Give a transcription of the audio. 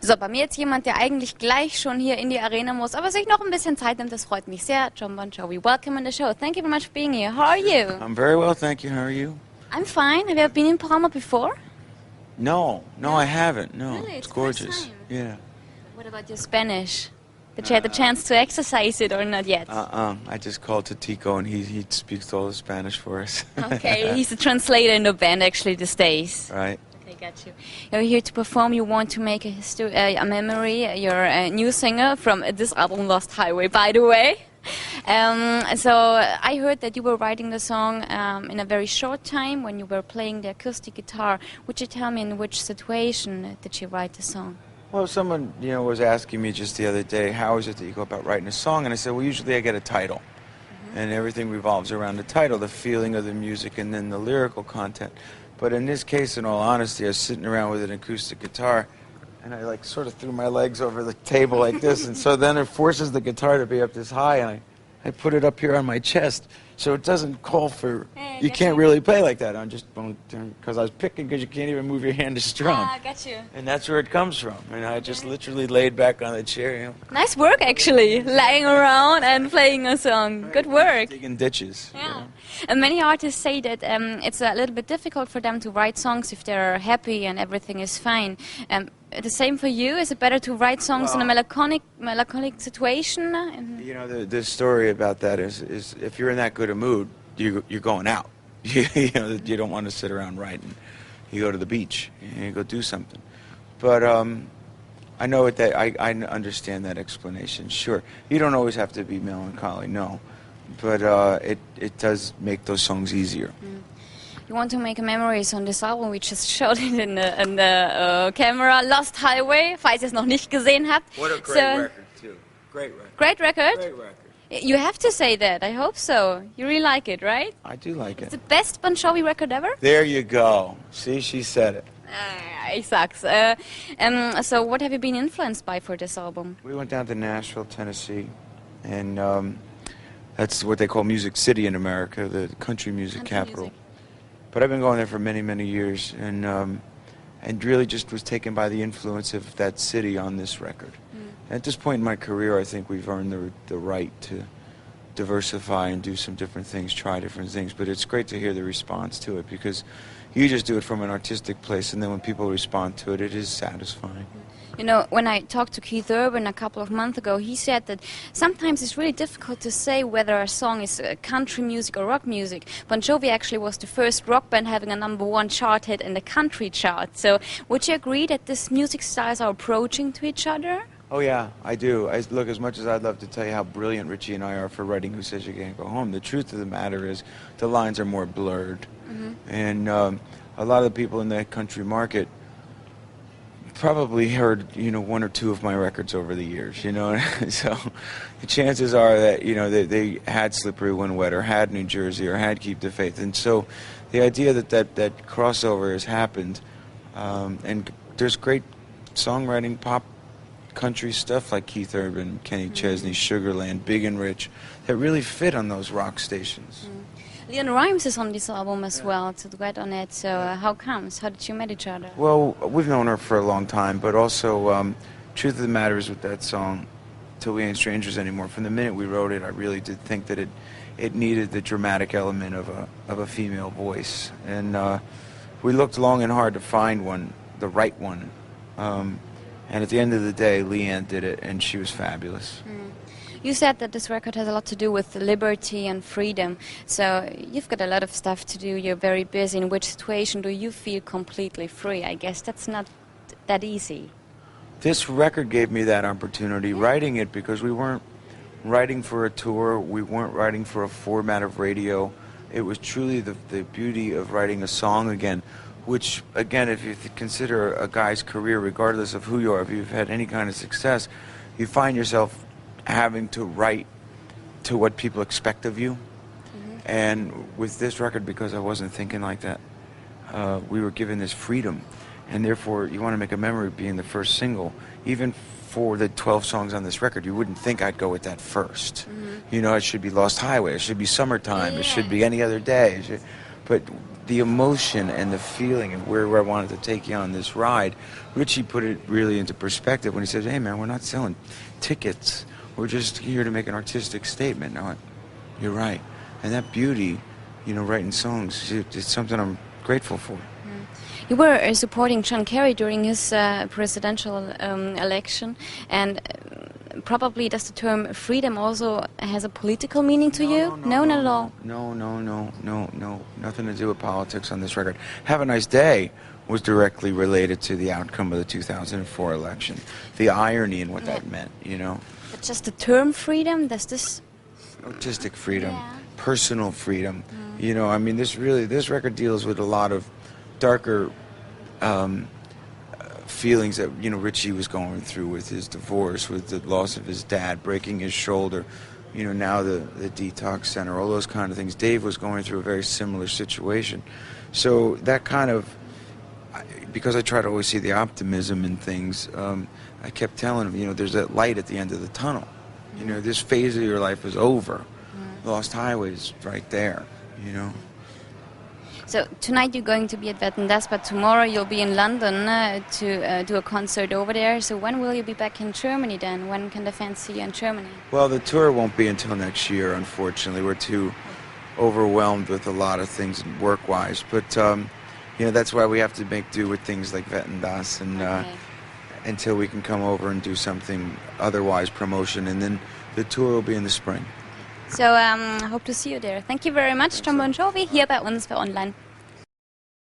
So, bei mir jetzt jemand, der eigentlich gleich schon hier in die Arena muss, aber sich noch ein bisschen Zeit nimmt, das freut mich sehr. Jon Bongiovi, welcome in the show. Thank you very much for being here. How are you? I'm very well, thank you. How are you? I'm fine. Have you ever been in Parma before? No, I haven't. No, Really? it's It's the first gorgeous. time? Yeah. What about your Spanish? Did you have the chance to exercise it or not yet? I just called to Tico and he speaks all the Spanish for us. Okay, he's the translator in the band actually these days. Right. Okay, got you. You're here to perform. You want to make a memory. You're a new singer from this album, Lost Highway, by the way. So I heard that you were writing the song in a very short time when you were playing the acoustic guitar. Would you tell me in which situation did you write the song? Well, someone, was asking me just the other day, how is it that you go about writing a song? And I said, well, usually I get a title. And everything revolves around the title, the feeling of the music, and then the lyrical content. But in this case, in all honesty, I was sitting around with an acoustic guitar, and I sort of threw my legs over the table like this, and so then it forces the guitar to be up this high, and I put it up here on my chest, so it doesn't call for, you can't really play like that. I'm just, because I was picking because you can't even move your hand to strum. Ah, got you. And that's where it comes from. And I just literally laid back on the chair, Nice work, actually, lying around and playing a song. Good work. digging ditches. Yeah. And many artists say that it's a little bit difficult for them to write songs if they're happy and everything is fine. The same for you? Is it better to write songs in a melancholic situation? The story about that is if you're in that good a mood, you're going out. You don't want to sit around writing. You go to the beach and you go do something. But I know that I understand that explanation. Sure, you don't always have to be melancholy, no, but it does make those songs easier. You want to make memories on this album. We just showed it in the camera. Lost Highway, falls ihr es noch nicht gesehen habt. What a great record, too. Great record. Great record? Great record. You have to say that. I hope so. You really like it, right? I do like It's it. the best Bongiovi record ever? There you go. See, she said it. Ich sag's. So what have you been influenced by for this album? We went down to Nashville, Tennessee, and that's what they call Music City in America, the country music capital. Music. But I've been going there for many, many years, and really just was taken by the influence of that city on this record. At this point in my career, I think we've earned the right to diversify and do some different things, try different things. But it's great to hear the response to it, because you just do it from an artistic place, and then when people respond to it, it is satisfying. You know, when I talked to Keith Urban a couple of months ago, he said that sometimes it's really difficult to say whether a song is country music or rock music. Bongiovi actually was the first rock band having a #1 chart hit in the country chart. So would you agree that these music styles are approaching to each other? Oh yeah, I do. Look, as much as I'd love to tell you how brilliant Richie and I are for writing Who Says You Can't Go Home, the truth of the matter is the lines are more blurred. And a lot of the people in the country market probably heard, one or two of my records over the years, So the chances are that, they had Slippery When Wet or had New Jersey or had Keep the Faith. And so the idea that crossover has happened, and there's great songwriting, pop, country stuff like Keith Urban, Kenny Chesney, Sugarland, Big and Rich, that really fit on those rock stations. Leon Rimes is on this album as well, it's a duet on it, so how comes? How did you meet each other? Well, we've known her for a long time, but also, truth of the matter is with that song, Till We Ain't Strangers Anymore, from the minute we wrote it, I really did think that it needed the dramatic element of a female voice. And we looked long and hard to find one, the right one. And at the end of the day, Leanne did it, and she was fabulous. You said that this record has a lot to do with liberty and freedom. So you've got a lot of stuff to do. You're very busy. In which situation do you feel completely free? I guess that's not that easy. This record gave me that opportunity, writing it, because we weren't writing for a tour. We weren't writing for a format of radio. It was truly the beauty of writing a song again, which, again, if you consider a guy's career, regardless of who you are, if you've had any kind of success, you find yourself having to write to what people expect of you. And with this record, because I wasn't thinking like that, we were given this freedom, and therefore you want to make a memory being the first single. Even for the 12 songs on this record, you wouldn't think I'd go with that first. It should be Lost Highway, it should be Summertime, it should be Any Other Day. But the emotion and the feeling and where I wanted to take you on this ride, Richie put it really into perspective when he said, "Hey man, we're not selling tickets. We're just here to make an artistic statement." And I went, "You're right." And that beauty, you know, writing songs, it's something I'm grateful for. You were supporting John Kerry during his presidential election, and probably does the term freedom also has a political meaning to you? No, not at all. No. Nothing to do with politics on this record. Have a Nice Day was directly related to the outcome of the 2004 election. The irony in what that meant, you know. But just the term freedom, does this... Artistic freedom, personal freedom. You know, I mean, this record deals with a lot of darker feelings that, you know, Richie was going through with his divorce, with the loss of his dad, breaking his shoulder, you know, now the detox center, all those kind of things. Dave was going through a very similar situation. So that kind of, because I try to always see the optimism in things, I kept telling him, you know, there's that light at the end of the tunnel. You know, this phase of your life is over. Lost Highway's right there, you know. So tonight you're going to be at Wetten Dass, but tomorrow you'll be in London to do a concert over there. So when will you be back in Germany then? When can the fans see you in Germany? Well, the tour won't be until next year, unfortunately. We're too overwhelmed with a lot of things work-wise. But, you know, that's why we have to make do with things like Wetten Dass and, until we can come over and do something otherwise, promotion. And then the tour will be in the spring. So I hope to see you there. Thank you very much, Jon Bongiovi, hier bei uns bei Online.